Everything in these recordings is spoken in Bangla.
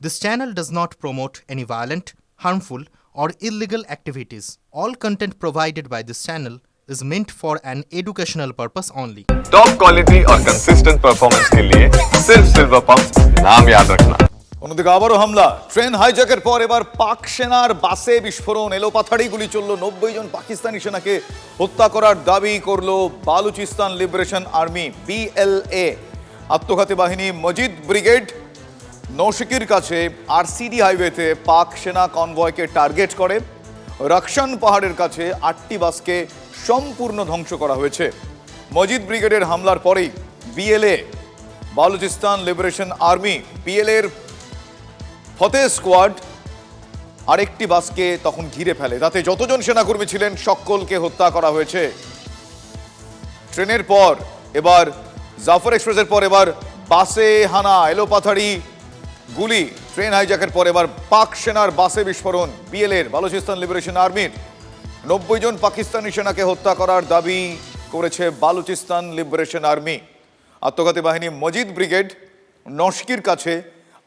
This channel does not promote any violent, harmful, or illegal activities. All content provided by this channel is meant for an educational purpose only. Top quality और कंसिस्टेंट परफॉर्मेंस के लिए सिर्फ सिल्वर पंप नाम याद रखना। অন্যদিকে আবারও হামলা, ট্রেন হাইজ্যাকের পর এবার পাক সেনার বাসে বিস্ফোরণ, এলোপাথাড়ি গুলি চলল। 90 জন পাকিস্তানি সেনাকে হত্যা করার দাবি করল বালুচিস্তান লিবারেশন আর্মি BLA। আত্মঘাতী বাহিনী মজিদ ব্রিগেড নৌশিকির কাছে RCD হাইওয়েতে পাক সেনা কনভয়কে টার্গেট করে। রাকশান পাহাড়ের কাছে 8টি বাসকে সম্পূর্ণ ধ্বংস করা হয়েছে। মজিদ ব্রিগেডের হামলার পরেই BLA Balochistan liberation army BLA এর ফতেহ স্কোয়াড আরেকটি বাসকে তখন ঘিরে ফেলে। তাতে যতজন সেনাকর্মী ছিলেন সকলকে হত্যা করা হয়েছে। ট্রেনের পর এবার জাফর এক্সপ্রেসের পর এবার বাসে হানা, এলোপাথাড়ি গুলি। ট্রেন হাইজ্যাকের পর এবার পাক সেনার বাসে বিস্ফোরণ। BLA এর বালুচিস্তান লিবারেশন আর্মির 90 জন পাকিস্তানি সেনাকে হত্যা করার দাবি করেছে বালুচিস্তান লিবারেশন আর্মি। আত্মঘাতী বাহিনী মজিদ ব্রিগেড নশকির কাছে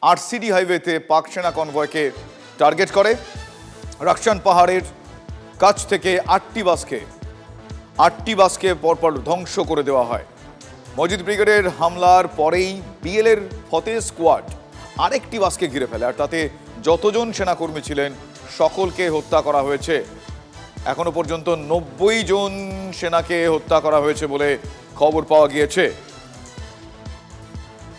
RCD হাইওয়েতে পাক সেনা কনভয়কে টার্গেট করে। রাকশান পাহাড়ের কাছ থেকে 8টি বাসকে পরপর ধ্বংস করে দেওয়া হয়। মজিদ ব্রিগেডের হামলার পরেই BLA এর ফতেহ স্কোয়াড আরেকটি বাসকে ঘিরে ফেলে, আর তাতে যতজন সেনাকর্মী ছিলেন সকলকে হত্যা করা হয়েছে। এখনো পর্যন্ত 90 জন সেনাকে হত্যা করা হয়েছে বলে খবর পাওয়া গিয়েছে।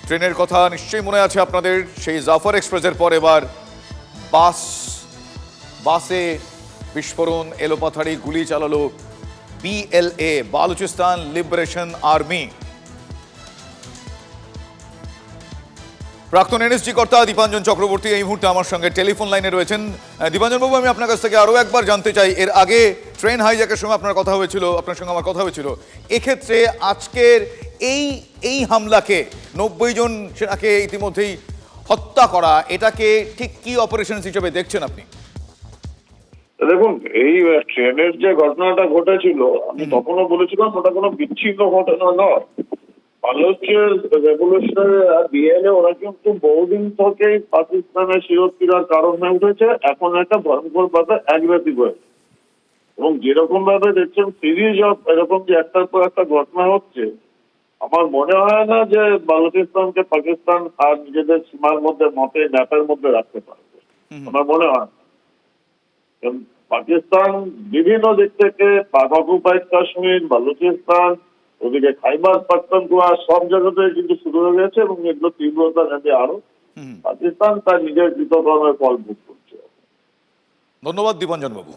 ট্রেনের কথা নিশ্চয়ই মনে আছে আপনাদের, সেই জাফর এক্সপ্রেসের পর এবার বাসে বিস্ফোরণ, এলোপাথাড়ি গুলি চালালো BLA বালুচিস্তান লিবারেশন আর্মি। প্রাক্তন NSG কর্তা দীপাঞ্জন চক্রবর্তী এই মুহূর্তে আমার সঙ্গে টেলিফোন লাইনে রয়েছেন। দীপাঞ্জন বাবু, আমি আপনার কাছ থেকে আরো একবার জানতে চাই, এর আগে ট্রেন হাইজ্যাকের সময় আপনার সঙ্গে আমার কথা হয়েছিল, এক্ষেত্রে আজকের এই হামলাকে 90 জন সেনাকে ইতিমধ্যেই হত্যা করা, এটাকে ঠিক কি অপারেশন হিসেবে দেখছেন আপনি? দেখুন, এই ট্রেনের যে ঘটনাটা ঘটেছিল, আমি তখনও বলেছিলাম ওটা কোনো বিচ্ছিন্ন ঘটনা নয়। বালুচের রেভলিউশনারি BLA ওরা কিন্তু বহুদিন থেকেই পাকিস্তানের শিরোচ্ছিরার কারণ হয়ে উঠেছে। এখন একটা ভয়ঙ্কর ভাবে অ্যাগ্রেসিভ হয়েছে, এবং যেরকম ভাবে দেখছেন সিরিজ অফ এরকম যে একটার পর একটা ঘটনা হচ্ছে, আমার মনে হয় না যে বালুচিস্তানকে পাকিস্তান আর নিজেদের সীমার মধ্যে ম্যাপের মধ্যে রাখতে পারবে। আমার মনে হয় পাকিস্তান বিভিন্ন দিক থেকে পাক অকুপাইড কাশ্মীর, বালুচিস্তান, ওদিকে খাইবার পাখতুনখোয়া সব জায়গাতে কিন্তু শুরু হয়ে গেছে, এবং এগুলো তীব্রতা যাবে আরো। পাকিস্তান তার নিজের কৃতকর্মের ফল ভোগ করছে। ধন্যবাদ দীপাঞ্জন বাবু।